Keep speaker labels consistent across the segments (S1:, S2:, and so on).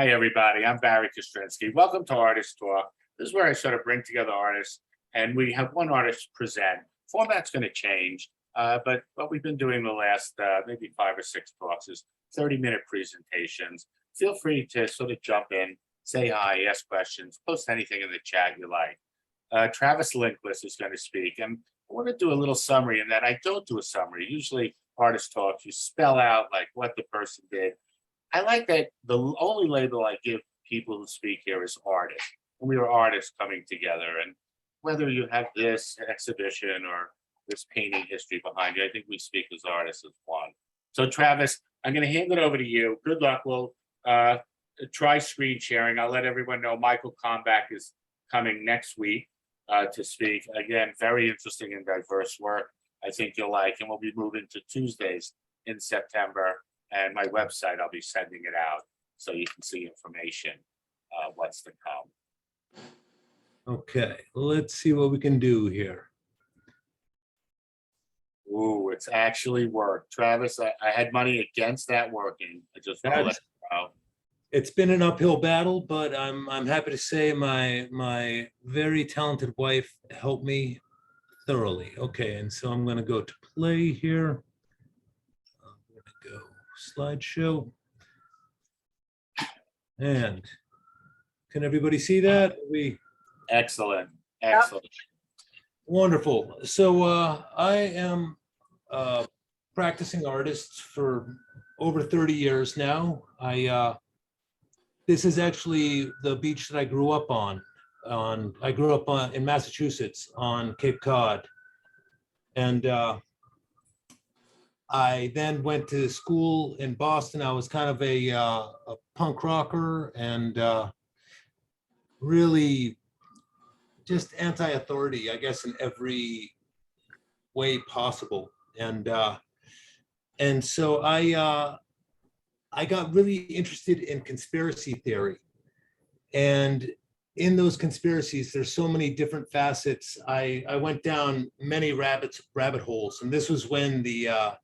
S1: Hi, everybody. I'm Barry Kostrinsky. Welcome to Artist Talk. This is where I sort of bring together artists, and we have one artist present. Format's going to change, but what we've been doing the last maybe 5 or 6 talks is 30-minute presentations. Feel free to sort of jump in, say hi, ask questions, post anything in the chat you like. Travis Lindquist is going to speak, and I want to do a little summary in that I don't do a summary. Usually, Artist Talks, you spell out like what the person did. I like that the only label I give people who speak here is artist. And we are artists coming together. And whether you have this exhibition or this painting history behind you, I think we speak as artists as one. So Travis, I'm going to hand it over to you. Good luck. We'll try screen sharing. I'll let everyone know Michael Kalmbach is coming next week to speak. Again, very interesting and diverse work I think you'll like. And we'll be moving to Tuesdays in September. And my website, I'll be sending it out so you can see information, what's to come.
S2: Okay, let's see what we can do here.
S1: Ooh, it's actually worked. Travis, I had money against that working. I just want to let you know.
S2: It's been an uphill battle, but I'm happy to say my very talented wife helped me thoroughly. Okay, and so I'm gonna go to play here. I'm gonna go slideshow. And can everybody see that?
S1: Excellent. Excellent.
S2: Wonderful. So I am a practicing artist for over 30 years now. This is actually the beach that I grew up on. I grew up in Massachusetts on Cape Cod. And I then went to school in Boston. I was kind of a punk rocker and really just anti-authority, I guess, in every way possible. And so I got really interested in conspiracy theory. And in those conspiracies, there's so many different facets. I went down many rabbit holes, and this was when the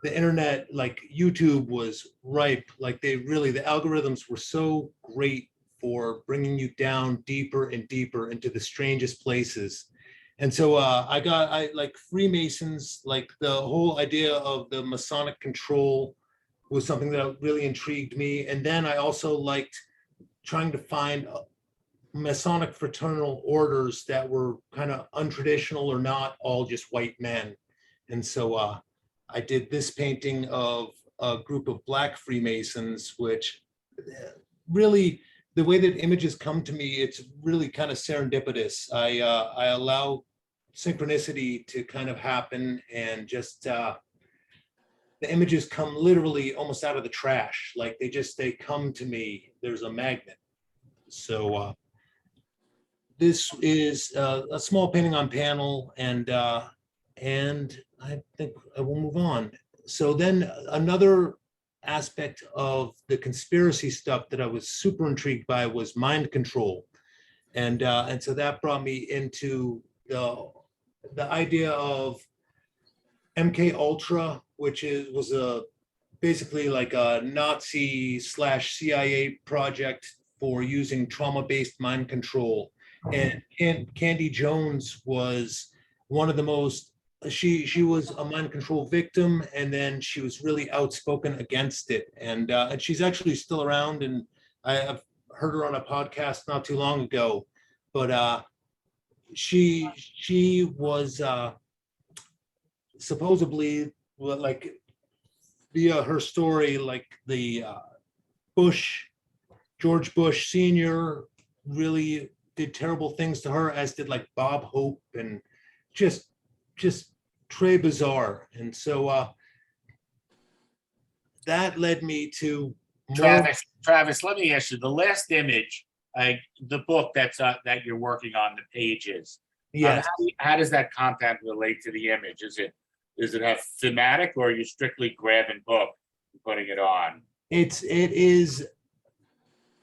S2: internet, like YouTube, was ripe. Like the algorithms were so great for bringing you down deeper and deeper into the strangest places. And so I like Freemasons, like the whole idea of the Masonic control was something that really intrigued me. And then I also liked trying to find Masonic fraternal orders that were kind of untraditional or not all just white men. And so I did this painting of a group of Black Freemasons, which really, the way that images come to me, it's really kind of serendipitous. I allow synchronicity to kind of happen, and just the images come literally almost out of the trash. Like they come to me. There's a magnet. So this is a small painting on panel, and I think I will move on. So then another aspect of the conspiracy stuff that I was super intrigued by was mind control. And so that brought me into the idea of MK Ultra, which was basically like a Nazi/CIA project for using trauma-based mind control. And Candy Jones was one of the most, she was a mind control victim, and then she was really outspoken against it. And she's actually still around, and I've heard her on a podcast not too long ago. But she was supposedly, like, via her story, like the George Bush Sr. really did terrible things to her, as did like Bob Hope, and just très bizarre. And so that led me to
S1: Travis, let me ask you, the last image, the book that you're working on, the pages.
S2: Yes.
S1: How does that content relate to the image? Does it have thematic, or are you strictly grabbing book and putting it on?
S2: It is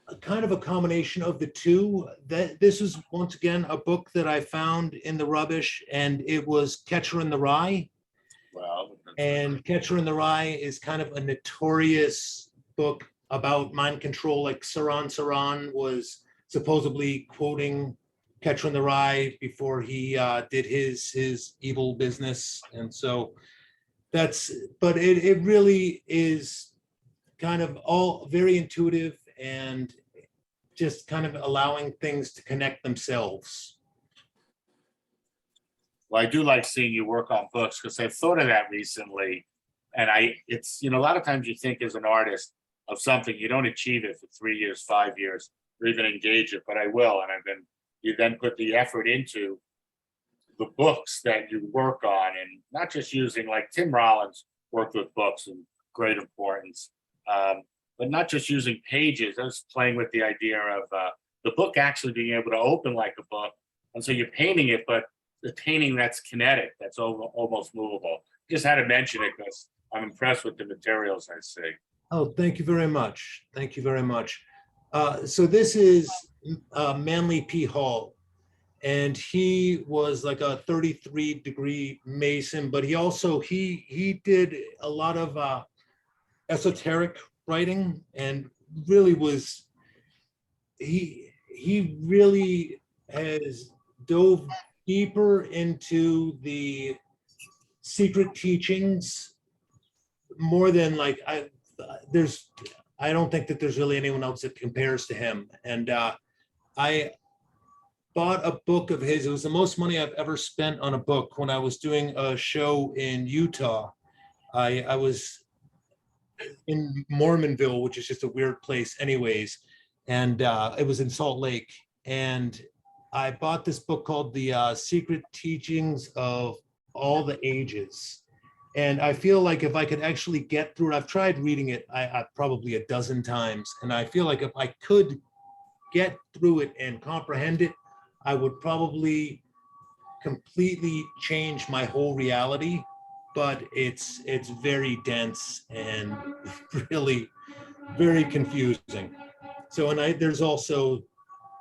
S2: a kind of a combination of the two. That this is once again a book that I found in the rubbish, and it was Catcher in the Rye.
S1: Well,
S2: and Catcher in the Rye is kind of a notorious book about mind control, like Saran was supposedly quoting Catcher in the Rye before he did his evil business. And so but it really is kind of all very intuitive and just kind of allowing things to connect themselves.
S1: Well, I do like seeing you work on books because I've thought of that recently. And it's, a lot of times you think as an artist of something, you don't achieve it for 3 years, 5 years, or even engage it, but I will. And you then put the effort into the books that you work on, and not just using, like Tim Rollins worked with books and great importance, but not just using pages. I was playing with the idea of the book actually being able to open like a book. And so you're painting it, but the painting that's kinetic, that's almost movable. Just had to mention it because I'm impressed with the materials I see.
S2: Oh, thank you very much. Thank you very much. So this is Manly P. Hall, and he was like a 33-degree Mason, but he also, he did a lot of esoteric writing, and really was, he really has dove deeper into the secret teachings more than like I don't think that there's really anyone else that compares to him. And I bought a book of his. It was the most money I've ever spent on a book when I was doing a show in Utah. I was in Mormonville, which is just a weird place anyways. And it was in Salt Lake. And I bought this book called The Secret Teachings of All the Ages. And I feel like if I could actually get through it, I've tried reading it I probably a dozen times. And I feel like if I could get through it and comprehend it, I would probably completely change my whole reality. But it's very dense and really very confusing. So, and there's also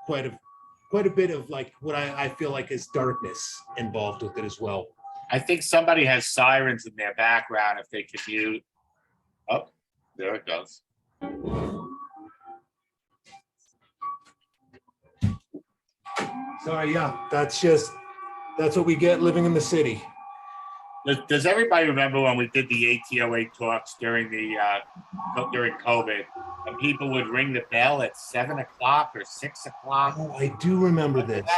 S2: quite a bit of like what I feel like is darkness involved with it as well.
S1: I think somebody has sirens in their background if they could mute. Oh, there it goes.
S2: Sorry, yeah, that's what we get living in the city.
S1: Does everybody remember when we did the ATOA talks during COVID, and people would ring the bell at 7 o'clock or 6 o'clock?
S2: Oh, I do remember this.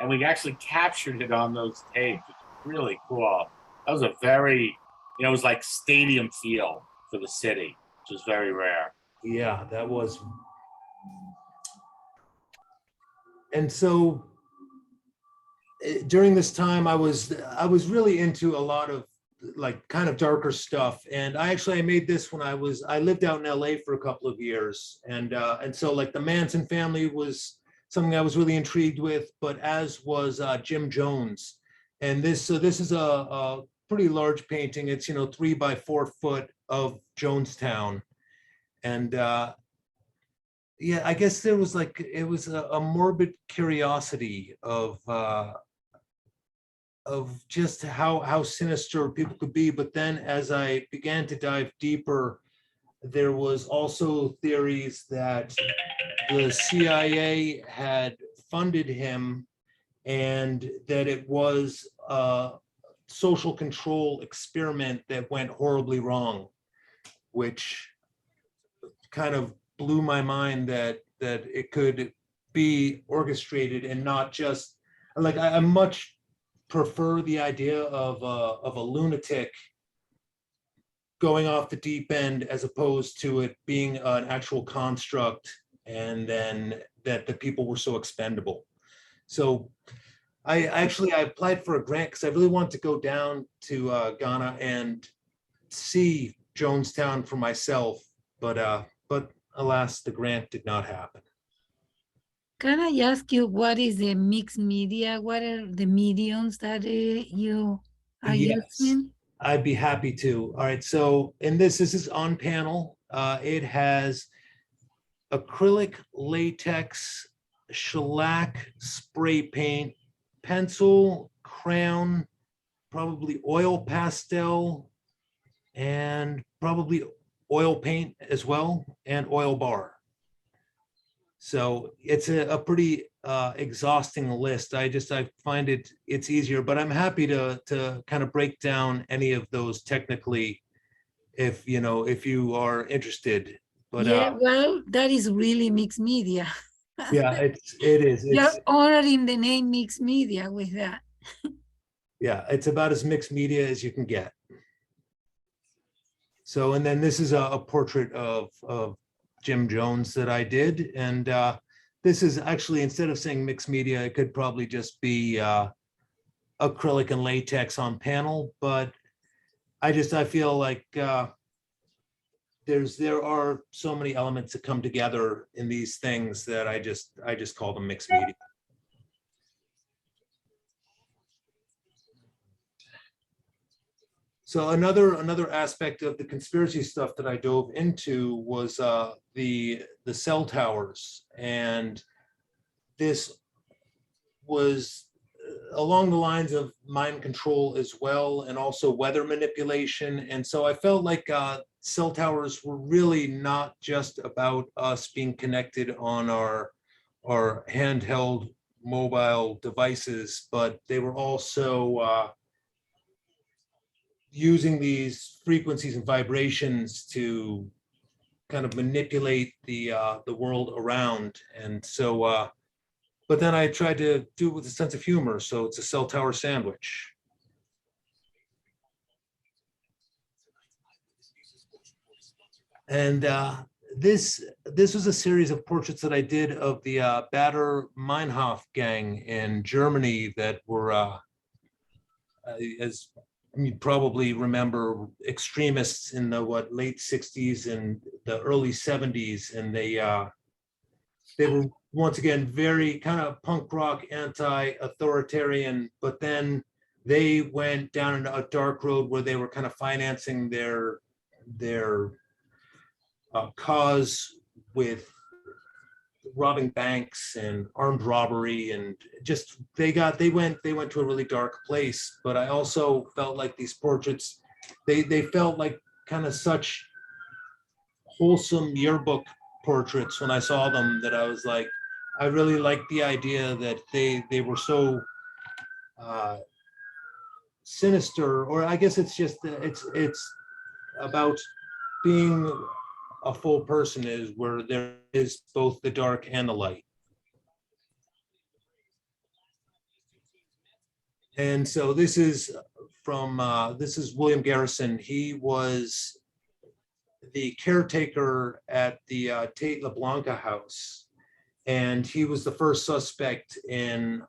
S1: And we actually captured it on those tapes. It's really cool. That was a very, it was like stadium feel for the city, which is very rare.
S2: Yeah, that was. And so during this time, I was really into a lot of like kind of darker stuff. And I made this when I lived out in LA for a couple of years. And so like the Manson family was something I was really intrigued with, but as was Jim Jones. And this is a pretty large painting. It's, 3 by 4 foot of Jonestown. And yeah, I guess there was it was a morbid curiosity of just how sinister people could be. But then as I began to dive deeper, there was also theories that the CIA had funded him and that it was a social control experiment that went horribly wrong, which kind of blew my mind that it could be orchestrated and not just like I much prefer the idea of a lunatic going off the deep end as opposed to it being an actual construct, and then that the people were so expendable. So I applied for a grant because I really wanted to go down to Ghana and see Jonestown for myself, but alas, the grant did not happen.
S3: Can I ask you what is the mixed media? What are the mediums that you are using?
S2: I'd be happy to. All right, so this is on panel. It has acrylic, latex, shellac, spray paint, pencil, crayon, probably oil pastel, and probably oil paint as well and oil bar. So it's a pretty exhausting list. I find it's easier, but I'm happy to kind of break down any of those technically if you are interested. But
S3: Yeah, well, that is really mixed media.
S2: yeah, it is.
S3: You're honoring the name mixed media with that.
S2: Yeah, it's about as mixed media as you can get. So, and then this is a portrait of Jim Jones that I did. And this is actually, instead of saying mixed media, it could probably just be acrylic and latex on panel. But I feel like there are so many elements that come together in these things that I just call them mixed media. So another aspect of the conspiracy stuff that I dove into was the cell towers, and this was along the lines of mind control as well, and also weather manipulation. And so I felt like cell towers were really not just about us being connected on our handheld mobile devices, but they were also using these frequencies and vibrations to kind of manipulate the world around. And so, but then I tried to do it with a sense of humor. So it's a cell tower sandwich. And this was a series of portraits that I did of the Baader Meinhof gang in Germany that were, as you probably remember, extremists in the late 60s and the early 70s, and they were once again very kind of punk rock, anti-authoritarian, but then they went down a dark road where they were kind of financing their cause with robbing banks and armed robbery, and just they went to a really dark place. But I also felt like these portraits, they felt like kind of such wholesome yearbook portraits when I saw them, that I was like, I really liked the idea that they were so sinister, or I guess it's just it's about being a full person, is where there is both the dark and the light. And so this is William Garrison. He was the caretaker at the Tate LeBlanca house, and he was the first suspect in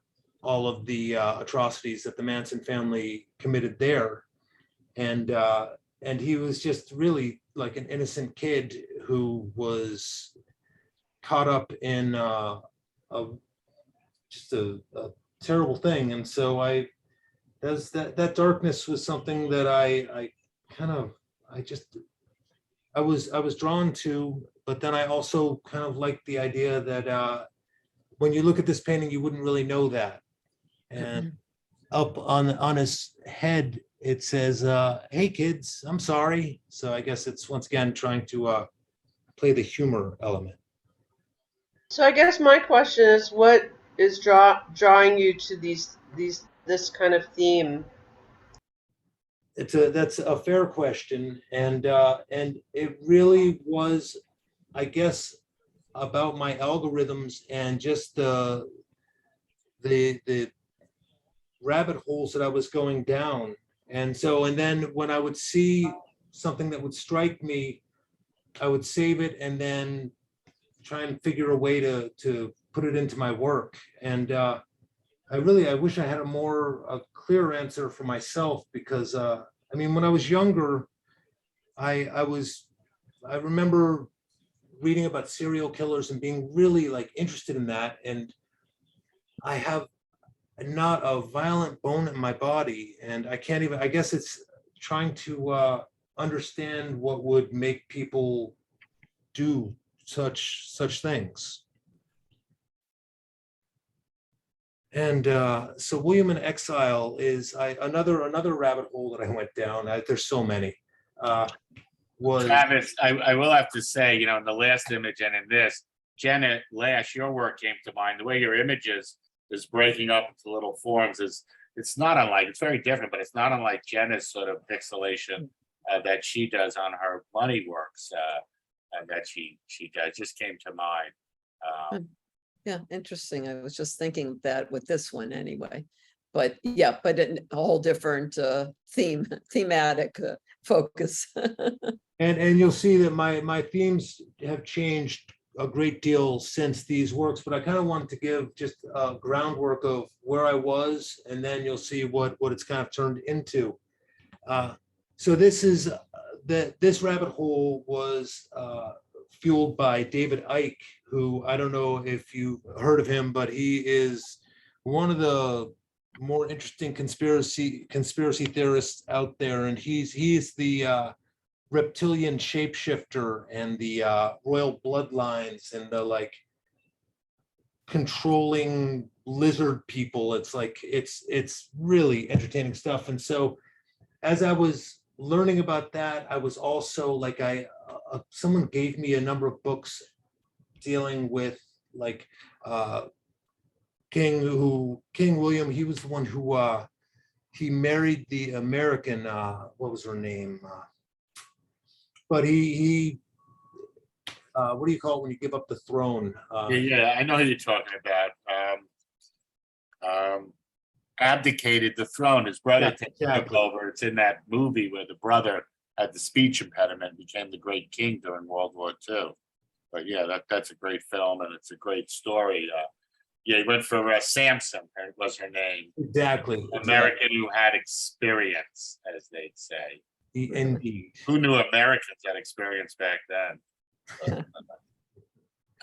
S2: all of the atrocities that the Manson family committed there. And he was just really like an innocent kid who was caught up in just a terrible thing. And so that darkness was something that I was drawn to. But then I also kind of liked the idea that when you look at this painting, you wouldn't really know that. And up on his head, it says, "Hey kids, I'm sorry." So I guess it's once again trying to play the humor element.
S4: So I guess my question is, what is drawing you to this kind of theme?
S2: That's a fair question, and it really was, I guess, about my algorithms and just the rabbit holes that I was going down. And then when I would see something that would strike me, I would save it and then try and figure a way to put it into my work. And I wish I had a clear answer for myself, because I mean, when I was younger, I remember reading about serial killers and being really like interested in that. And I have not a violent bone in my body, and I guess it's trying to understand what would make people do such things. And so William in Exile is another rabbit hole that I went down. There's so many. was,
S1: Travis, I will have to say, you know, in the last image and in this, Janet Lash, your work came to mind. The way your images is breaking up into little forms it's not unlike, it's very different, but it's not unlike Jenna's sort of pixelation that she does on her money works and that she does, just came to mind.
S5: Yeah, interesting. I was just thinking that with this one anyway. But yeah, but a whole different thematic focus.
S2: and you'll see that my themes have changed a great deal since these works, but I kind of wanted to give just a groundwork of where I was, and then you'll see what it's kind of turned into. So this is this rabbit hole was fueled by David Icke, who I don't know if you've heard of him, but he is one of the more interesting conspiracy theorists out there, and he's the reptilian shapeshifter and the royal bloodlines and the like controlling lizard people. It's like it's really entertaining stuff. And so as I was learning about that, I was also like someone gave me a number of books dealing with like King William. He was the one who he married the American what was her name, but he what do you call it when you give up the throne?
S1: Yeah, I know who you're talking about. Abdicated the throne. His brother took over. It's in that movie where the brother had the speech impediment, became the great king during World War II. But yeah, that's a great film and it's a great story. Yeah, he went for Samson, was her name.
S2: Exactly.
S1: American who had experience, as they'd say.
S2: Indeed.
S1: Who knew Americans had experience back then?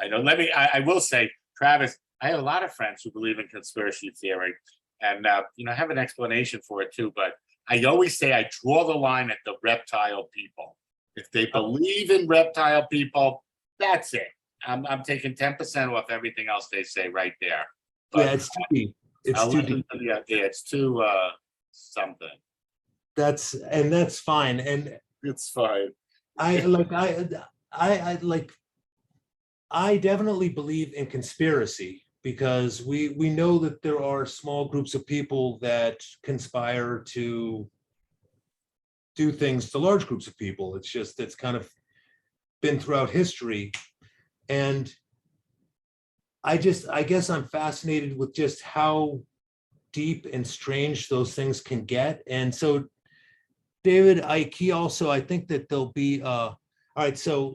S1: I know. I will say, Travis, I have a lot of friends who believe in conspiracy theory, and you know, I have an explanation for it too. But I always say I draw the line at the reptile people. If they believe in reptile people, that's it. I'm taking 10% off everything else they say right there. But,
S2: yeah, it's too deep. It's too deep.
S1: Yeah, it's too something.
S2: That's fine, and
S1: It's fine.
S2: I definitely believe in conspiracy because we know that there are small groups of people that conspire to do things to large groups of people. It's kind of been throughout history. And I guess I'm fascinated with just how deep and strange those things can get. And so David Icke, he also, I think that there'll be all right, so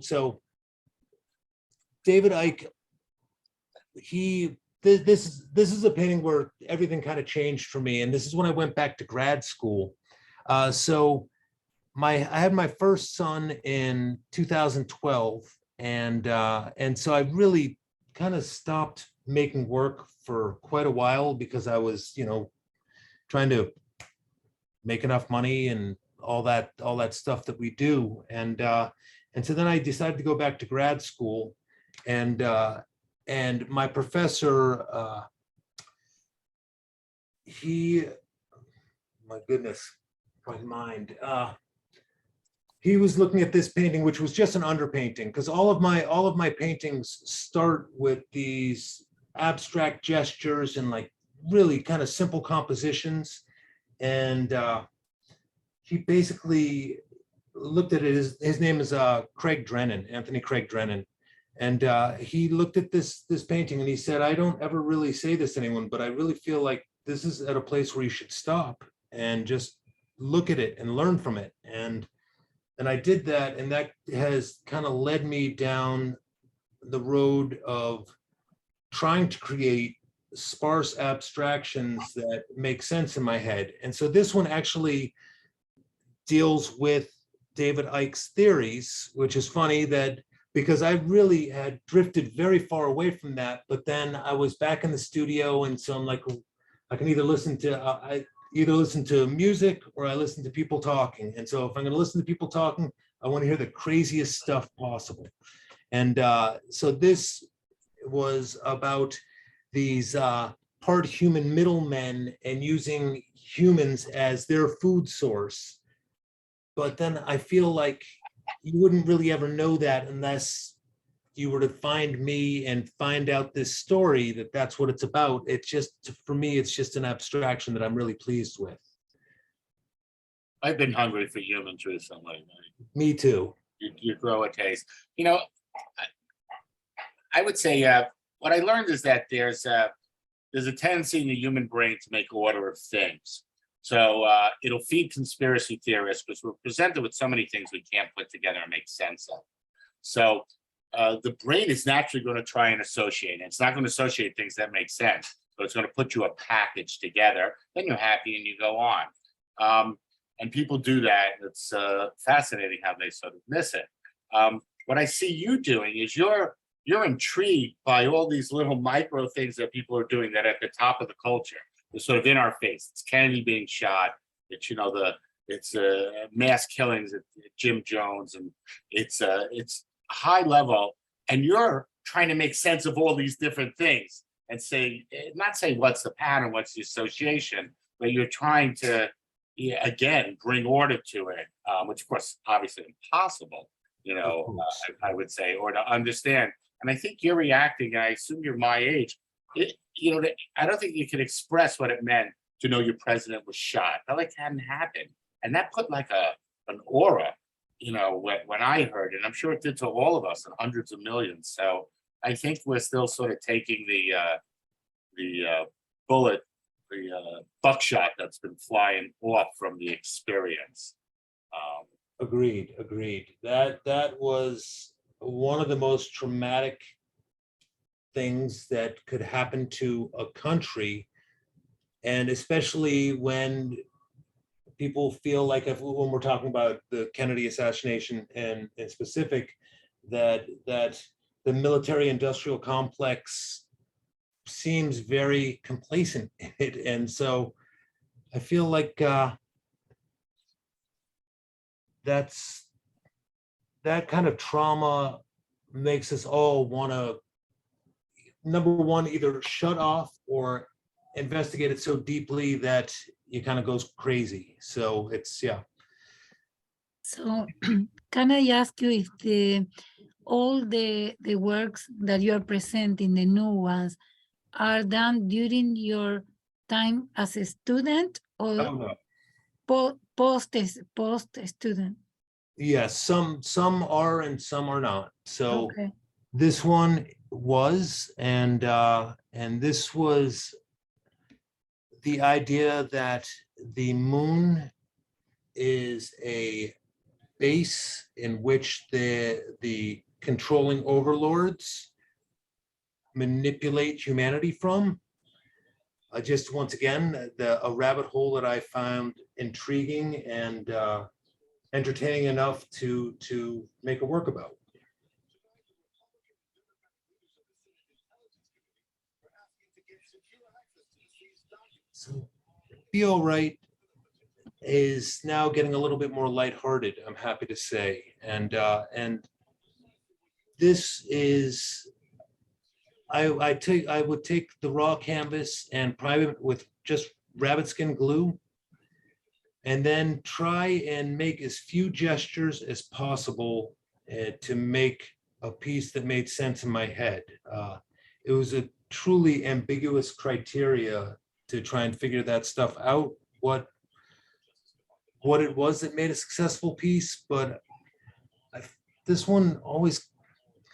S2: David Icke, this is a painting where everything kind of changed for me, and this is when I went back to grad school. So I had my first son in 2012, and so I really kind of stopped making work for quite a while because I was, you know, trying to make enough money and all that stuff that we do. And so then I decided to go back to grad school, and my professor, my goodness, my mind, he was looking at this painting, which was just an underpainting, because all of my paintings start with these abstract gestures and like really kind of simple compositions. And he basically looked at it. His name is Craig Drennan, Anthony Craig Drennan. And he looked at this painting and he said, I don't ever really say this to anyone, but I really feel like this is at a place where you should stop and just look at it and learn from it. And I did that, and that has kind of led me down the road of trying to create sparse abstractions that make sense in my head. And so this one actually deals with David Icke's theories, which is funny that because I really had drifted very far away from that, but then I was back in the studio, and so I'm like, I can either listen to music or I listen to people talking. And so if I'm going to listen to people talking, I want to hear the craziest stuff possible. And so this was about these part human middlemen and using humans as their food source. But then I feel like you wouldn't really ever know that unless you were to find me and find out this story that's what it's about. It's just, for me, it's just an abstraction that I'm really pleased with.
S1: I've been hungry for humans recently.
S2: Me too.
S1: You grow a taste. You know, I would say what I learned is that there's a tendency in the human brain to make order of things. So it'll feed conspiracy theorists because we're presented with so many things we can't put together and make sense of. So the brain is naturally going to try and associate. And it's not going to associate things that make sense. So it's going to put you a package together. Then you're happy and you go on. And people do that. It's fascinating how they sort of miss it. What I see you doing is you're intrigued by all these little micro things that people are doing that are at the top of the culture. They're sort of in our face. It's Kennedy being shot. It's it's mass killings at Jim Jones, and it's high level. And you're trying to make sense of all these different things and not say what's the pattern, what's the association, but you're trying to again bring order to it, which of course obviously impossible. I would say, or to understand. And I think you're reacting, and I assume you're my age. I don't think you can express what it meant to know your president was shot. That like hadn't happened. And that put like an aura, when I heard it. I'm sure it did to all of us and hundreds of millions. So I think we're still sort of taking the bullet, the buckshot that's been flying off from the experience.
S2: Agreed. That was one of the most traumatic things that could happen to a country, and especially when people feel like, when we're talking about the Kennedy assassination and in specific, that the military-industrial complex seems very complacent in it, and so I feel like that kind of trauma makes us all want to, number one, either shut off or investigate it so deeply that it kind of goes crazy. So it's, yeah.
S3: So can I ask you if all the works that you are presenting, the new ones, are done during your time as a student or
S2: No.
S3: post student?
S2: Yes, some are and some are not. So
S3: Okay.
S2: this one was, and this was the idea that the moon is a base in which the controlling overlords manipulate humanity from. Just once again, a rabbit hole that I found intriguing and entertaining enough to make a work about. So Feel Right is now getting a little bit more lighthearted, I'm happy to say. And this is, I would take the raw canvas and prime it with just rabbit skin glue, and then try and make as few gestures as possible to make a piece that made sense in my head. It was a truly ambiguous criteria to try and figure that stuff out, what it was that made a successful piece, but this one always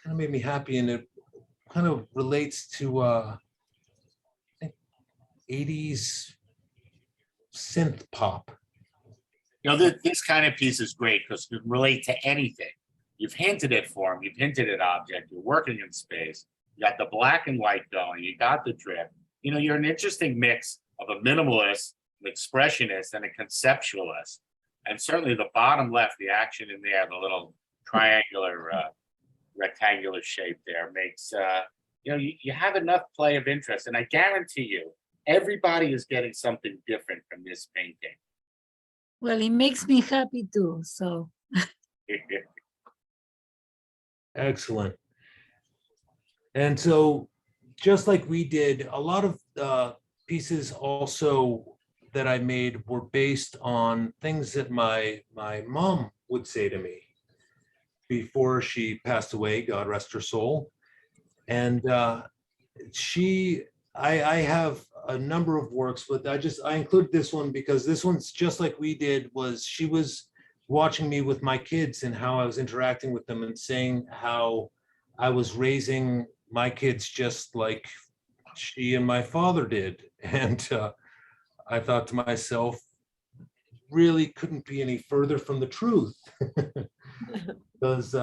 S2: kind of made me happy, and it kind of relates to I think 80s synth pop.
S1: This kind of piece is great because you can relate to anything. You've hinted at form, you've hinted at object, you're working in space, you got the black and white going, you got the drip. You're an interesting mix of a minimalist, an expressionist, and a conceptualist. And certainly the bottom left, the action in there, the little triangular, rectangular shape there makes, you have enough play of interest. And I guarantee you, everybody is getting something different from this painting.
S3: Well, it makes me happy too, so.
S2: Excellent. And so, just like we did, a lot of pieces also that I made were based on things that my mom would say to me. before she passed away, God rest her soul. And I have a number of works, but I included this one because this one's just like we did. She was watching me with my kids and how I was interacting with them and saying how I was raising my kids just like she and my father did. And I thought to myself, really couldn't be any further from the truth. Because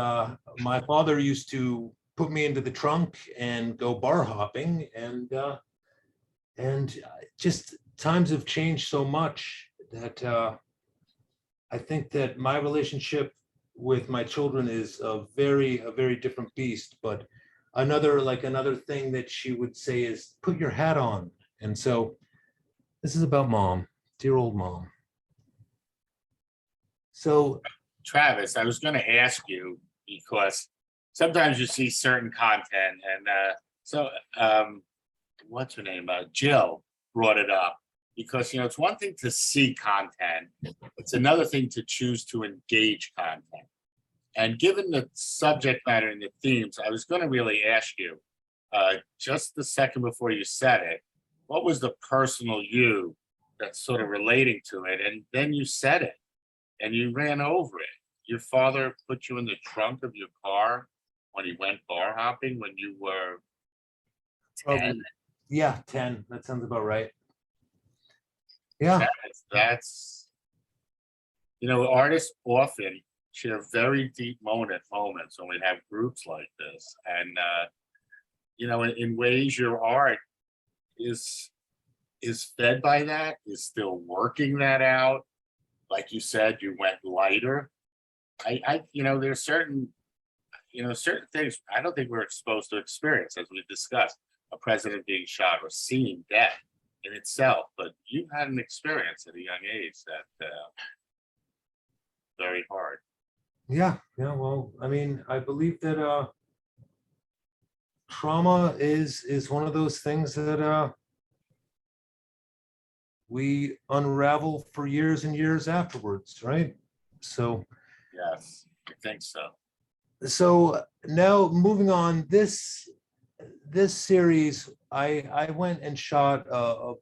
S2: my father used to put me into the trunk and go bar hopping, and just times have changed so much that I think that my relationship with my children is a very different beast. But another thing that she would say is put your hat on. And so this is about mom, dear old mom. So
S1: Travis, I was going to ask you because sometimes you see certain content, and what's her name? Jill brought it up because it's one thing to see content, it's another thing to choose to engage content. And given the subject matter and the themes, I was going to really ask you, just the second before you said it, what was the personal you that's sort of relating to it? And then you said it. And you ran over it. Your father put you in the trunk of your car when he went bar hopping when you were 10.
S2: Yeah, 10. That sounds about right. Yeah.
S1: That's artists often share very deep moments when we have groups like this. And in ways your art is fed by that, is still working that out. Like you said, you went lighter. There's certain things I don't think we're exposed to experience, as we discussed, a president being shot or seeing death in itself. But you had an experience at a young age that very hard.
S2: Yeah. Well, I mean, I believe that trauma is one of those things that we unravel for years and years afterwards, right? So
S1: Yes, I think so.
S2: So now moving on, this series, I went and shot a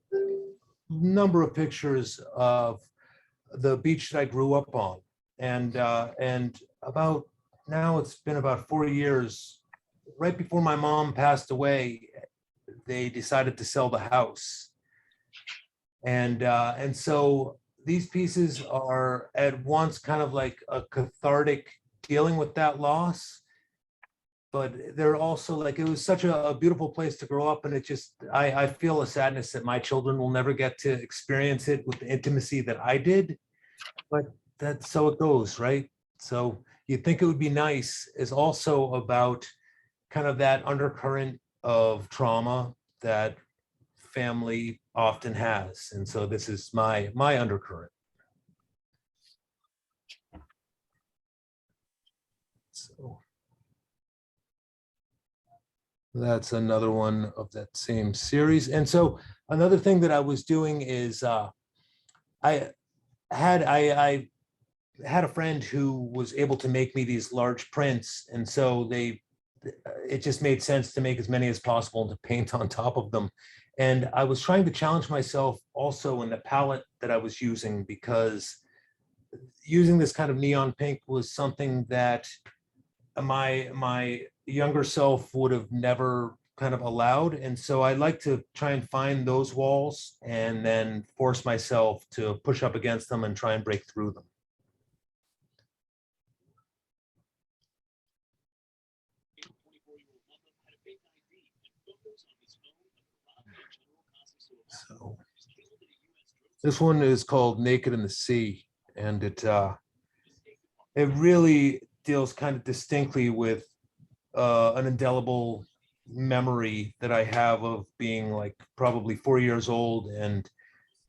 S2: number of pictures of the beach that I grew up on, and about now it's been about 4 years. Right before my mom passed away, they decided to sell the house. And so these pieces are at once kind of like a cathartic dealing with that loss, but they're also like, it was such a beautiful place to grow up. And it just, I feel a sadness that my children will never get to experience it with the intimacy that I did, but that's so it goes, right? So you'd think it would be nice is also about kind of that undercurrent of trauma that family often has. And so this is my undercurrent. So that's another one of that same series. And so another thing that I was doing is I had a friend who was able to make me these large prints. And so it just made sense to make as many as possible and to paint on top of them. And I was trying to challenge myself also in the palette that I was using, because using this kind of neon pink was something that my younger self would have never kind of allowed. And so I like to try and find those walls and then force myself to push up against them and try and break through them. So this one is called Naked in the Sea, and it really deals kind of distinctly with an indelible memory that I have of being like probably 4 years old, and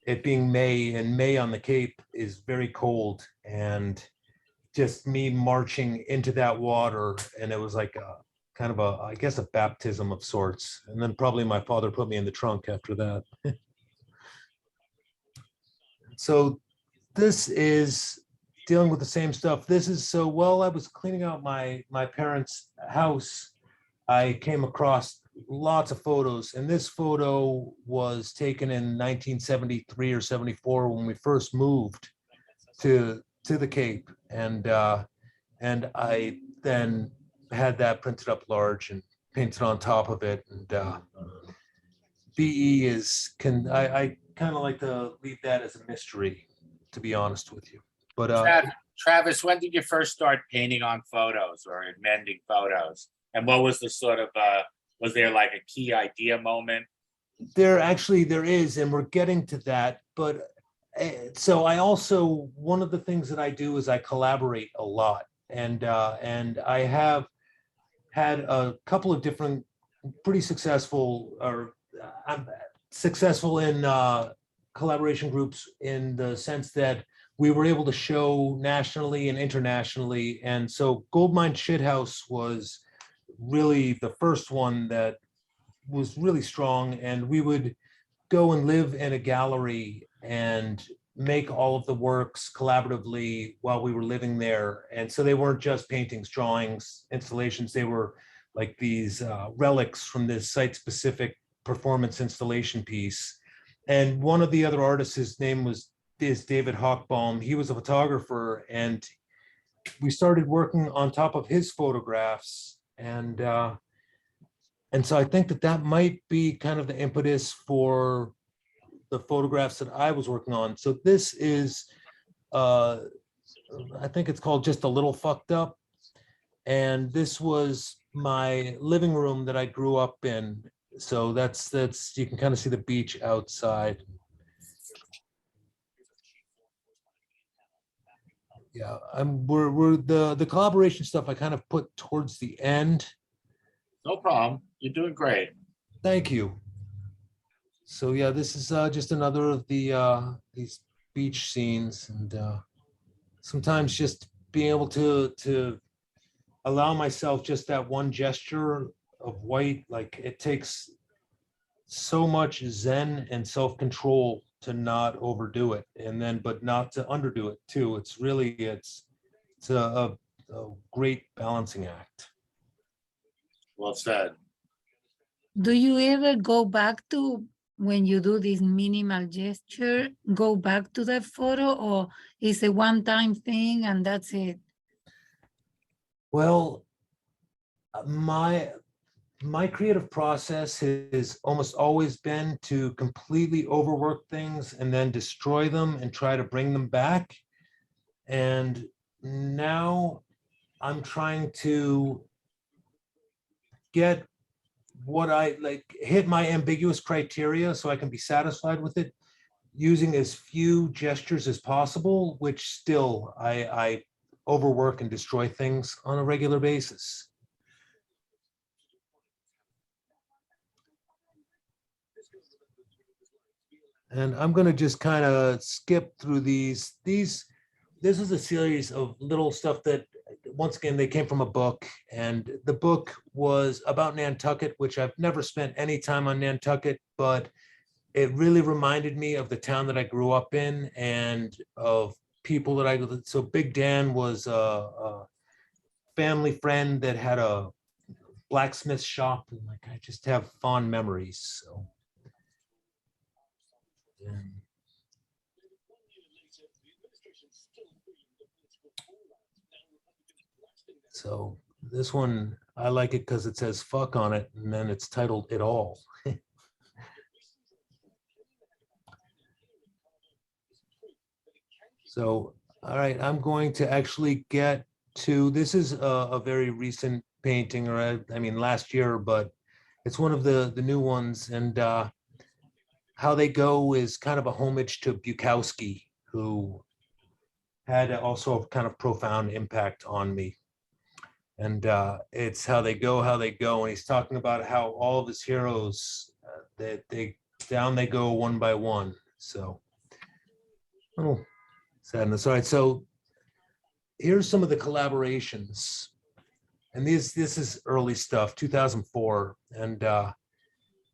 S2: it being May, and May on the Cape is very cold, and just me marching into that water, and it was like a kind of I guess a baptism of sorts. And then probably my father put me in the trunk after that. So this is dealing with the same stuff. This is so while I was cleaning out my parents' house, I came across lots of photos, and this photo was taken in 1973 or 74 when we first moved to the Cape, and I then had that printed up large and painted on top of it. And BE I kind of like to leave that as a mystery, to be honest with you. But
S1: Travis, when did you first start painting on photos or amending photos? And what was the sort of, was there like a key idea moment?
S2: there is, and we're getting to that. But so I also, one of the things that I do is I collaborate a lot. And I have had a couple of different pretty successful, or I'm successful in collaboration groups, in the sense that we were able to show nationally and internationally. And so Goldmine Shithouse was really the first one that was really strong. And we would go and live in a gallery and make all of the works collaboratively while we were living there. And so they weren't just paintings, drawings, installations. They were like these relics from this site-specific performance installation piece. And one of the other artists, his name is David Hochbaum. He was a photographer, and we started working on top of his photographs. And so I think that might be kind of the impetus for the photographs that I was working on. So this is, I think it's called Just a Little Fucked Up. And this was my living room that I grew up in. So that's you can kind of see the beach outside. Yeah, we're the collaboration stuff I kind of put towards the end.
S1: No problem. You're doing great.
S2: Thank you. So yeah, this is just another of these beach scenes, and sometimes just being able to allow myself just that one gesture of white, like it takes so much zen and self-control to not overdo it, and then but not to underdo it too. It's really it's a great balancing act.
S1: Well said.
S3: Do you ever go back to, when you do this minimal gesture, go back to that photo, or is a one-time thing and that's it?
S2: Well, my creative process has almost always been to completely overwork things and then destroy them and try to bring them back. And now I'm trying to get what I like, hit my ambiguous criteria so I can be satisfied with it, using as few gestures as possible, which still I overwork and destroy things on a regular basis. And I'm going to just kind of skip through these. This is a series of little stuff that, once again, they came from a book. And the book was about Nantucket, which I've never spent any time on Nantucket, but it really reminded me of the town that I grew up in and of people that so Big Dan was a family friend that had a blacksmith shop. And like, I just have fond memories. So. So this one, I like it because it says fuck on it, and then it's titled It All. So, all right, I'm going to actually get to, this is a very recent painting, or I mean last year, but it's one of the new ones. And How They Go is kind of a homage to Bukowski, who had also a kind of profound impact on me. And it's how they go, and he's talking about how all of his heroes, they down they go one by one. So, oh, sadness. All right, so here's some of the collaborations, and this is early stuff, 2004, and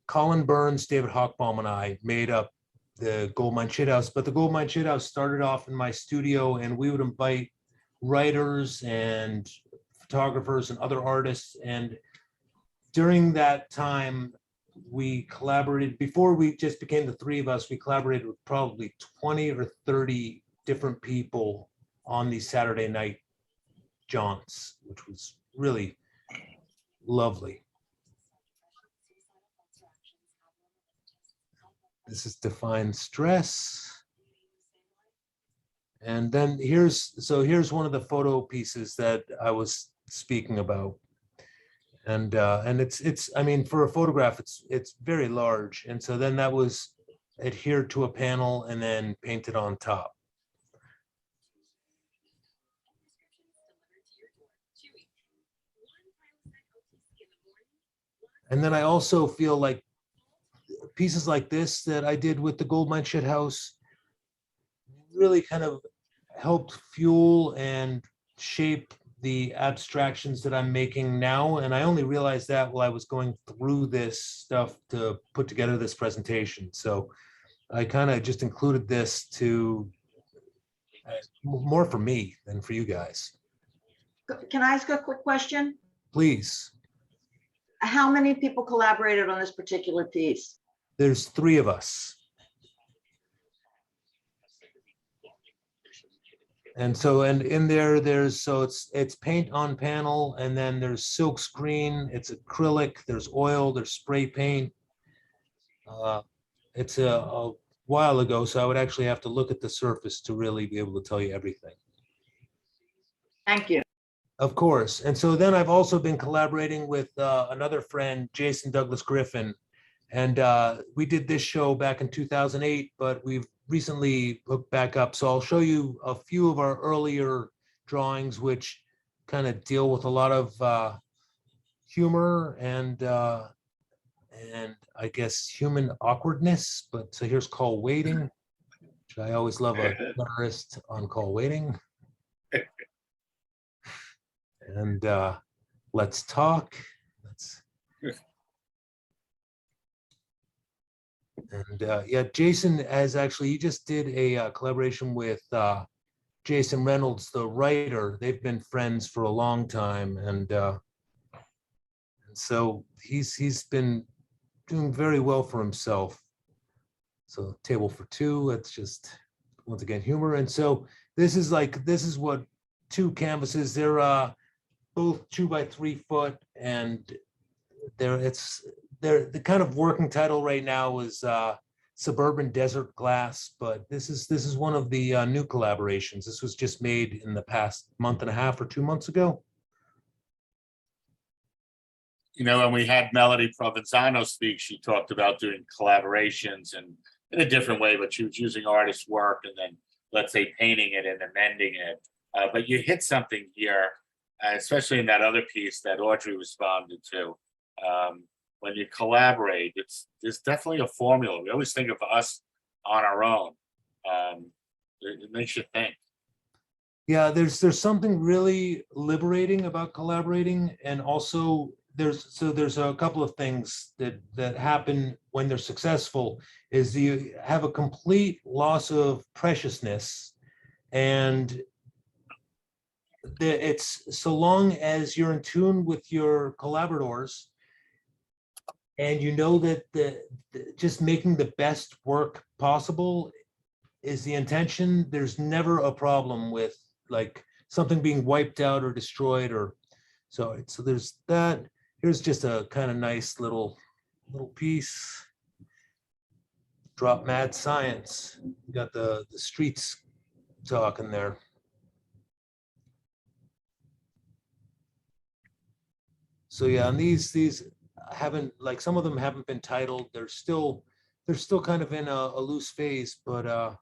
S2: Colin Burns, David Hochbaum, and I made up the Goldmine Shithouse, but the Goldmine Shithouse started off in my studio, and we would invite writers and photographers and other artists. And during that time, we collaborated. Before we just became the three of us, we collaborated with probably 20 or 30 different people on these Saturday night jaunts, which was really lovely. This is define stress. And then here's one of the photo pieces that I was speaking about. And it's I mean, for a photograph, it's very large. And so then that was adhered to a panel and then painted on top. And then I also feel like pieces like this that I did with the Goldmine Shithouse really kind of helped fuel and shape the abstractions that I'm making now. And I only realized that while I was going through this stuff to put together this presentation. So I kind of just included this to more for me than for you guys.
S6: Can I ask a quick question?
S2: Please.
S6: How many people collaborated on this particular piece?
S2: There's three of us. And so, and in there, it's paint on panel, and then there's silk screen, it's acrylic, there's oil, there's spray paint. It's a while ago, so I would actually have to look at the surface to really be able to tell you everything.
S6: Thank you.
S2: Of course. And so then I've also been collaborating with another friend, Jason Douglas Griffin. And we did this show back in 2008, but we've recently hooked back up. So I'll show you a few of our earlier drawings, which kind of deal with a lot of humor and I guess human awkwardness. But so here's Call Waiting, which I always love a colorist on Call Waiting. And Let's Talk. And yeah, Jason has actually, he just did a collaboration with Jason Reynolds, the writer. They've been friends for a long time, and so he's been doing very well for himself. So Table for Two, it's just once again humor. And so this is what two canvases. They're both 2 by 3 foot, and the kind of working title right now is Suburban Desert Glass, but this is one of the new collaborations. This was just made in the past month and a half or 2 months ago.
S1: You know, when we had Melody Provenzano speak, she talked about doing collaborations and in a different way, but she was using artist work and then, let's say, painting it and amending it. But you hit something here, especially in that other piece that Audrey responded to. When you collaborate, there's definitely a formula. We always think of us on our own. It makes you think.
S2: Yeah, there's something really liberating about collaborating, and also there's a couple of things that happen when they're successful. Is you have a complete loss of preciousness, and it's so long as you're in tune with your collaborators. And you know that just making the best work possible is the intention. There's never a problem with like something being wiped out or destroyed or so there's that. Here's just a kind of nice little piece. Drop Mad Science. You got the streets talking there. So yeah, and these haven't, like, some of them haven't been titled. They're still kind of in a loose phase, but I'm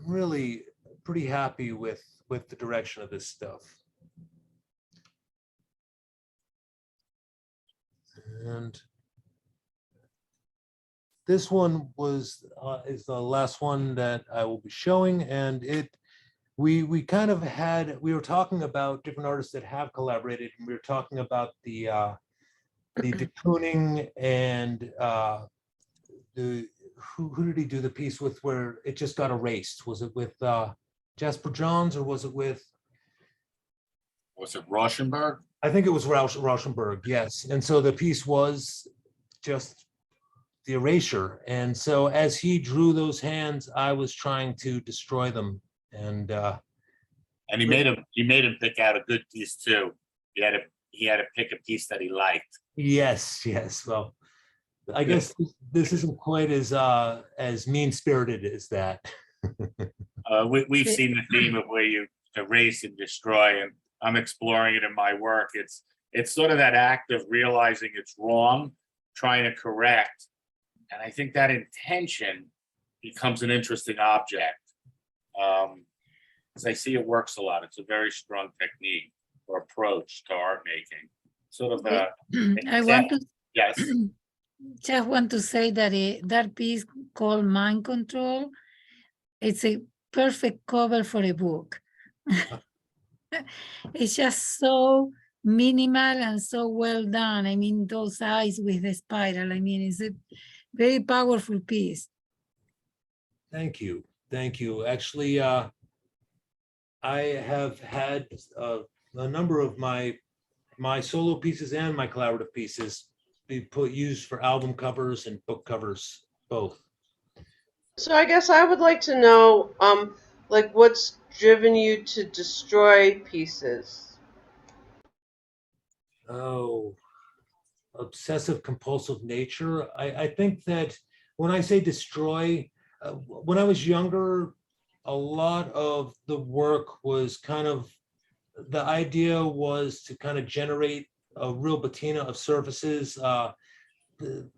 S2: really pretty happy with the direction of this stuff. And this one is the last one that I will be showing, and we were talking about different artists that have collaborated, and we were talking about the de Kooning and who did he do the piece with where it just got erased? Was it with Jasper Johns or was it with?
S1: Was it Rauschenberg?
S2: I think it was Rauschenberg, yes. And so the piece was just the erasure. And so as he drew those hands, I was trying to destroy them. And
S1: And he made him pick out a good piece too. He had to pick a piece that he liked.
S2: yes. Well, I guess this isn't quite as mean-spirited as that.
S1: We've seen the theme of where you erase and destroy, and I'm exploring it in my work. It's sort of that act of realizing it's wrong, trying to correct. And I think that intention becomes an interesting object. As I see, it works a lot. It's a very strong technique or approach to art making. Sort of
S3: I want to
S1: yes.
S3: just want to say that that piece called Mind Control, it's a perfect cover for a book. It's just so minimal and so well done. I mean, those eyes with the spiral. I mean, it's a very powerful piece.
S2: Thank you. Actually, I have had a number of my solo pieces and my collaborative pieces be used for album covers and book covers, both.
S4: So I guess I would like to know, like, what's driven you to destroy pieces?
S2: Oh, obsessive compulsive nature. I think that when I say destroy, when I was younger, a lot of the work was kind of, the idea was to kind of generate a real patina of surfaces,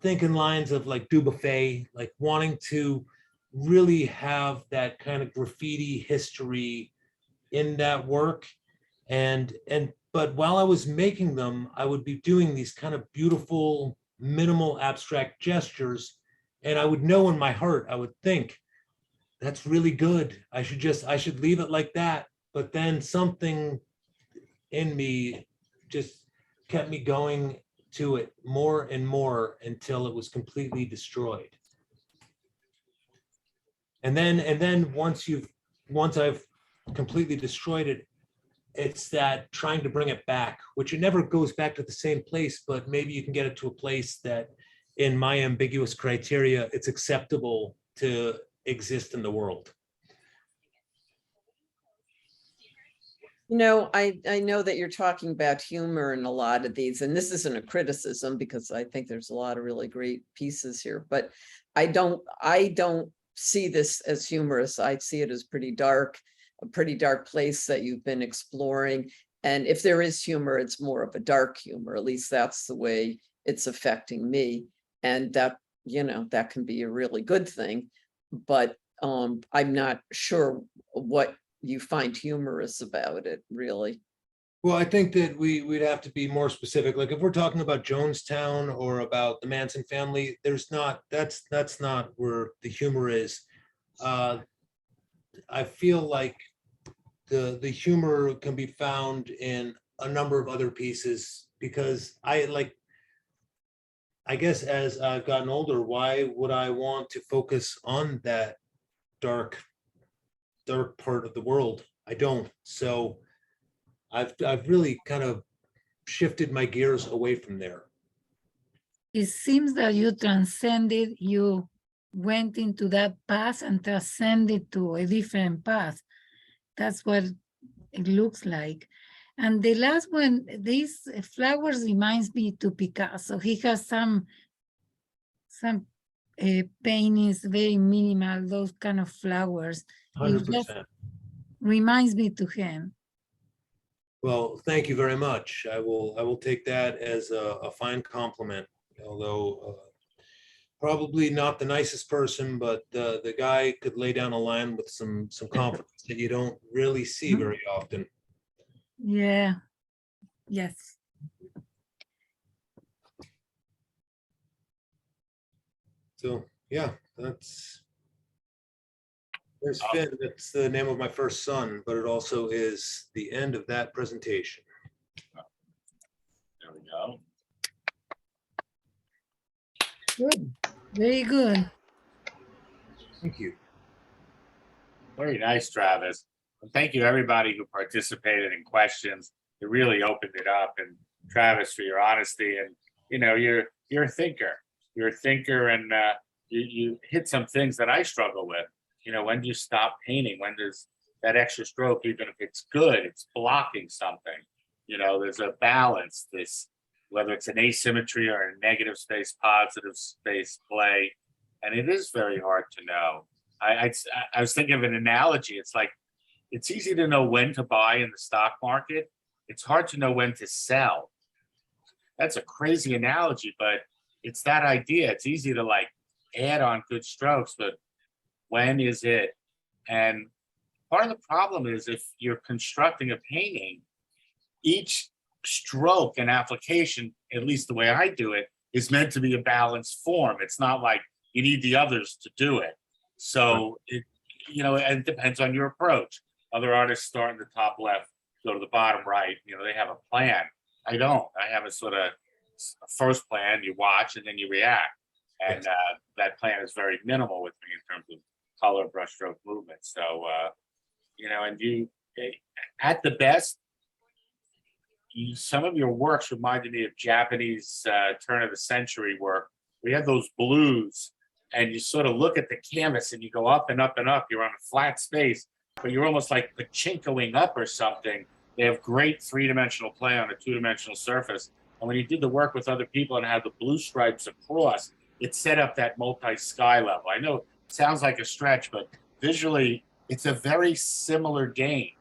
S2: thinking lines of like Dubuffet, like wanting to really have that kind of graffiti history in that work. But while I was making them, I would be doing these kind of beautiful, minimal abstract gestures. And I would know in my heart, I would think, that's really good. I should leave it like that. But then something in me just kept me going to it more and more until it was completely destroyed. And then once I've completely destroyed it, it's that trying to bring it back, which it never goes back to the same place, but maybe you can get it to a place that in my ambiguous criteria, it's acceptable to exist in the world.
S5: You know, I know that you're talking about humor in a lot of these, and this isn't a criticism because I think there's a lot of really great pieces here, but I don't see this as humorous. I see it as pretty dark, a pretty dark place that you've been exploring. And if there is humor, it's more of a dark humor. At least that's the way it's affecting me. And that, you know, that can be a really good thing. But I'm not sure what you find humorous about it, really.
S2: Well, I think that we'd have to be more specific. Like if we're talking about Jonestown or about the Manson family, that's not where the humor is. I feel like the humor can be found in a number of other pieces because I guess as I've gotten older, why would I want to focus on that dark part of the world? I don't. So I've really kind of shifted my gears away from there.
S3: It seems that you transcended, you went into that path and transcended to a different path. That's what it looks like. And the last one, these flowers reminds me to Picasso. He has some paintings, very minimal, those kind of flowers. It just
S2: 100%.
S3: reminds me to him.
S2: Well, thank you very much. I will take that as a fine compliment, although probably not the nicest person, but the guy could lay down a line with some confidence that you don't really see very often.
S3: Yeah. Yes.
S2: So yeah, there's Finn. That's the name of my first son, but it also is the end of that presentation.
S1: There we go.
S5: Good.
S3: Very good.
S2: Thank you.
S1: Very nice, Travis. And thank you, everybody who participated in questions. It really opened it up. And Travis, for your honesty. And you're a thinker. You're a thinker, and you hit some things that I struggle with. When do you stop painting? When does that extra stroke, even if it's good, it's blocking something? There's a balance. Whether it's an asymmetry or a negative space, positive space play, and it is very hard to know. I was thinking of an analogy. It's like it's easy to know when to buy in the stock market. It's hard to know when to sell. That's a crazy analogy, but it's that idea. It's easy to add on good strokes, but when is it? And part of the problem is if you're constructing a painting, each stroke and application, at least the way I do it, is meant to be a balanced form. It's not like you need the others to do it. So it depends on your approach. Other artists start in the top left, go to the bottom right. They have a plan. I don't. I have a sort of first plan. You watch and then you react, and that plan is very minimal with me in terms of color, brushstroke, movement. So and you, at the best, some of your works reminded me of Japanese turn of the century work. We have those blues, and you sort of look at the canvas and you go up and up and up. You're on a flat space, but you're almost like pachinkoing up or something. They have great three-dimensional play on a two-dimensional surface. And when you did the work with other people and had the blue stripes across, it set up that multi-sky level. I know it sounds like a stretch, but visually, it's a very similar game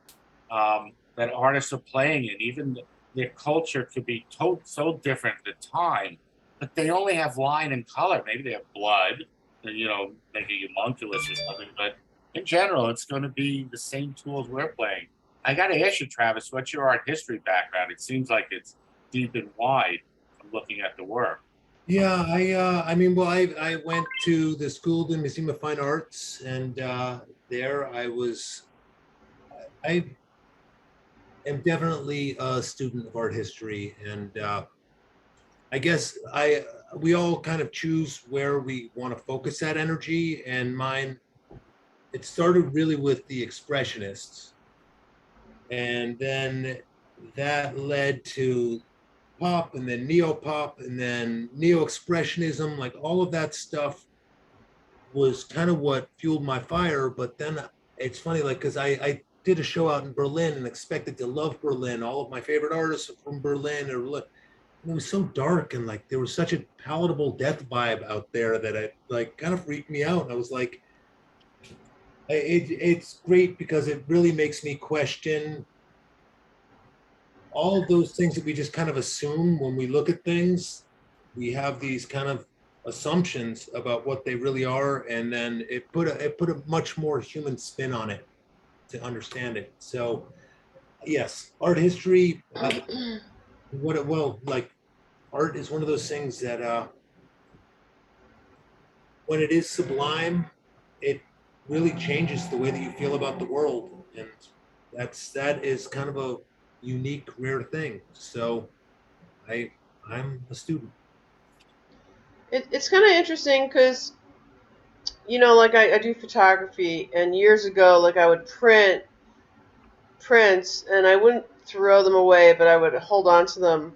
S1: that artists are playing in. Even their culture could be so different at the time, but they only have line and color. Maybe they have blood, maybe homunculus or something, but in general, it's going to be the same tools we're playing. I got to ask you, Travis, what's your art history background? It seems like it's deep and wide from looking at the work.
S2: Yeah, I went to the School of the Museum of Fine Arts, and there I am definitely a student of art history, and I guess we all kind of choose where we want to focus that energy, and mine, it started really with the Expressionists, and then that led to pop, and then neo-pop, and then neo-expressionism. Like all of that stuff was kind of what fueled my fire. But then it's funny, because I did a show out in Berlin and expected to love Berlin. All of my favorite artists are from Berlin. It was so dark, and there was such a palatable death vibe out there that it kind of freaked me out. And I was like, it's great because it really makes me question all of those things that we just kind of assume when we look at things. We have these kind of assumptions about what they really are, and then it put a much more human spin on it to understand it. So yes, art history, art is one of those things that when it is sublime, it really changes the way that you feel about the world, and that is kind of a unique, rare thing. So I'm a student.
S4: It's kind of interesting because, I do photography, and years ago, I would print prints, and I wouldn't throw them away, but I would hold on to them.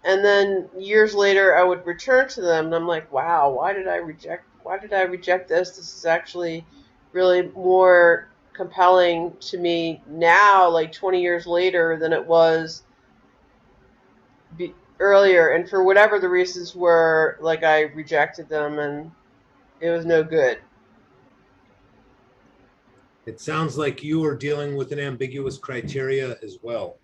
S4: And then years later, I would return to them, and I'm like, wow, why did I reject this? This is actually really more compelling to me now, 20 years later, than it was earlier. And for whatever the reasons were, I rejected them, and it was no good.
S2: It sounds like you are dealing with an ambiguous criteria as well.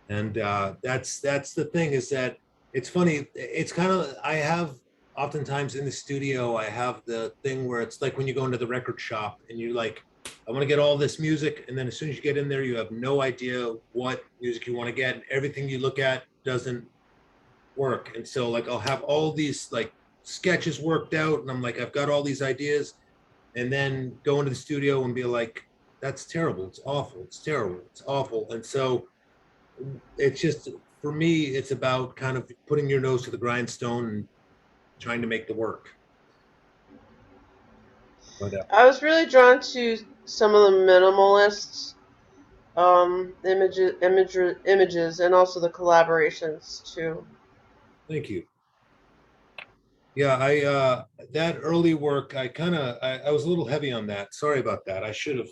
S2: And that's the thing, is that it's funny. It's kind of, I have oftentimes in the studio, I have the thing where it's like when you go into the record shop and you're like, I want to get all this music. And then as soon as you get in there, you have no idea what music you want to get. And everything you look at doesn't work. And so I'll have all these sketches worked out, and I'm like, I've got all these ideas, and then go into the studio and be like, that's terrible. It's awful. It's terrible. It's awful. And so it's just, for me, it's about kind of putting your nose to the grindstone and trying to make the work. But,
S4: I was really drawn to some of the minimalist images and also the collaborations too.
S2: thank you. Yeah, that early work, I was a little heavy on that. Sorry about that. I should have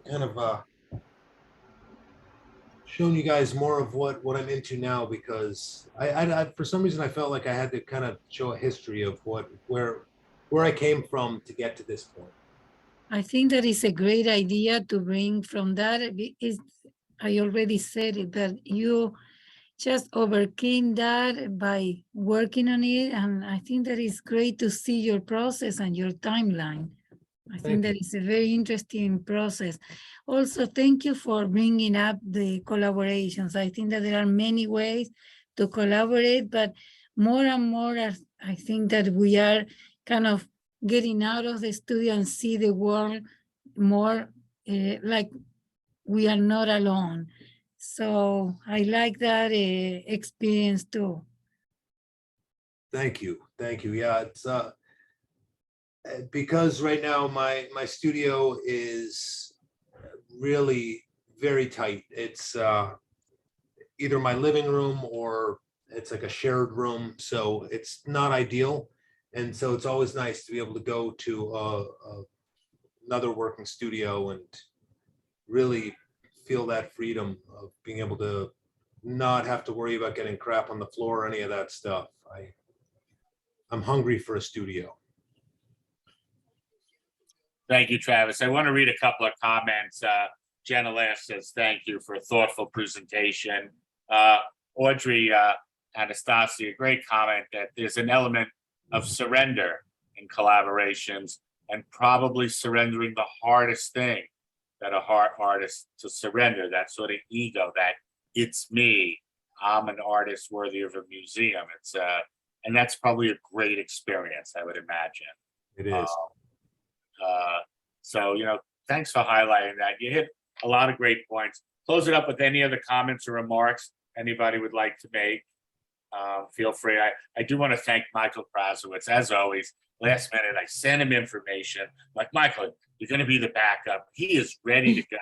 S2: kind of shown you guys more of what I'm into now, because I for some reason I felt like I had to kind of show a history of where I came from to get to this point.
S3: I think that is a great idea to bring from that. I already said it, that you just overcame that by working on it. And I think that is great to see your process and your timeline. I think that is a very interesting process. Also, thank you for bringing up the collaborations. I think that there are many ways to collaborate, but more and more, I think that we are kind of getting out of the studio and see the world more like we are not alone. So I like that experience too.
S2: Thank you. Yeah, it's because right now my studio is really very tight. It's either my living room or it's like a shared room, so it's not ideal. And so it's always nice to be able to go to another working studio and really feel that freedom of being able to not have to worry about getting crap on the floor or any of that stuff. I'm hungry for a studio.
S1: Thank you, Travis. I want to read a couple of comments. Jenna Lass says, thank you for a thoughtful presentation. Audrey Anastasia, a great comment that there's an element of surrender in collaborations, and probably surrendering the hardest thing that a artist to surrender, that sort of ego, that it's me, I'm an artist worthy of a museum. It's and that's probably a great experience, I would imagine.
S2: It is.
S1: So, thanks for highlighting that. You hit a lot of great points. Close it up with any other comments or remarks anybody would like to make. Feel free. I do want to thank Michael Krasowitz, as always. Last minute, I sent him information. Like, Michael, you're going to be the backup. He is ready to go.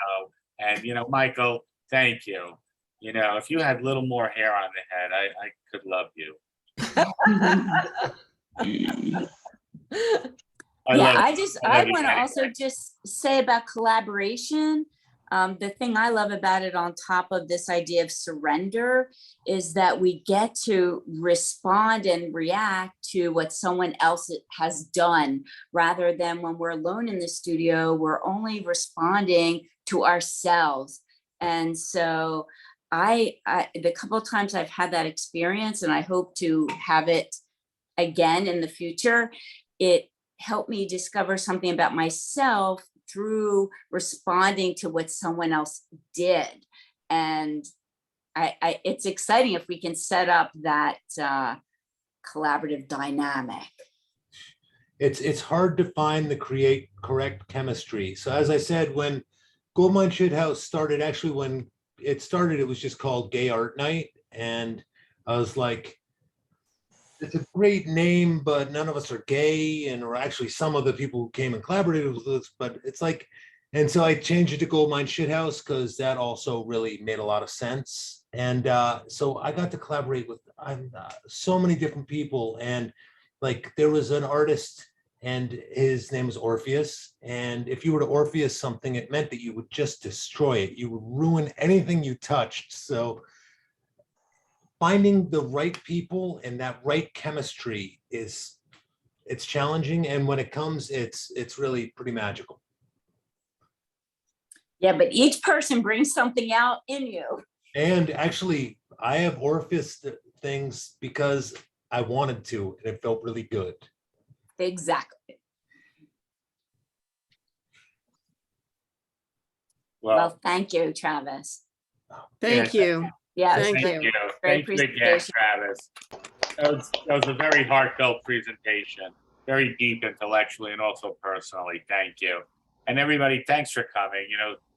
S1: And, Michael, thank you. If you had a little more hair on the head, I could love you.
S7: I want to also just say about collaboration. The thing I love about it, on top of this idea of surrender, is that we get to respond and react to what someone else has done, rather than when we're alone in the studio, we're only responding to ourselves. And so the couple of times I've had that experience, and I hope to have it again in the future, it helped me discover something about myself through responding to what someone else did. And it's exciting if we can set up that collaborative dynamic.
S2: It's hard to find the correct chemistry. So as I said, when Goldmine Shithouse started, actually when it started, it was just called Gay Art Night. And I was like, it's a great name, but none of us are gay. Or actually some of the people who came and collaborated with us, but it's like, and so I changed it to Goldmine Shithouse because that also really made a lot of sense. And so I got to collaborate with so many different people. And like, there was an artist and his name was Orpheus. And if you were to Orpheus something, it meant that you would just destroy it. You would ruin anything you touched. So finding the right people and that right chemistry it's challenging. And when it comes, it's really pretty magical.
S7: Yeah, but each person brings something out in you.
S2: And actually, I have Orpheus things because I wanted to, and it felt really good.
S7: Exactly.
S1: Well,
S7: thank you, Travis.
S8: Thank you.
S7: Yeah,
S8: Thank
S1: Thank you.
S7: Great
S1: Thank you again,
S7: presentation.
S1: Travis. That was a very heartfelt presentation, very deep intellectually and also personally. Thank you. And everybody, thanks for coming.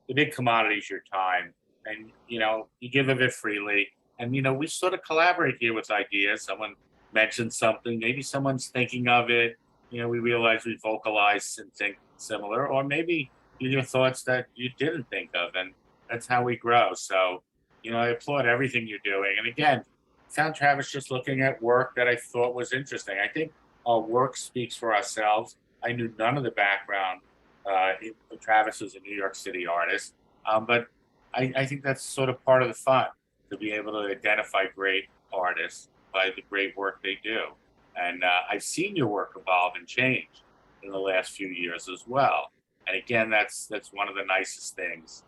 S1: The big commodity is your time, and you give of it freely. And we sort of collaborate here with ideas. Someone mentioned something, maybe someone's thinking of it, we realize we vocalize and think similar, or maybe your thoughts that you didn't think of, and that's how we grow. So, I applaud everything you're doing. And again, found Travis just looking at work that I thought was interesting. I think our work speaks for ourselves. I knew none of the background. Travis was a New York City artist, but I think that's sort of part of the fun, to be able to identify great artists by the great work they do. And I've seen your work evolve and change in the last few years as well. And again, that's one of the nicest things,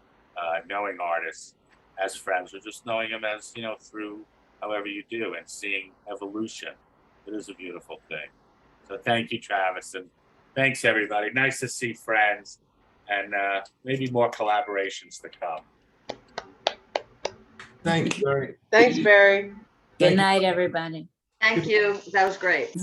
S1: knowing artists as friends, or just knowing them as, through however you do, and seeing evolution. It is a beautiful thing. So thank you, Travis, and thanks everybody. Nice to see friends, and maybe more collaborations to come.
S2: Thank you, Barry.
S4: Thanks, Barry.
S7: Good night, everybody.
S6: Thank you. That was great.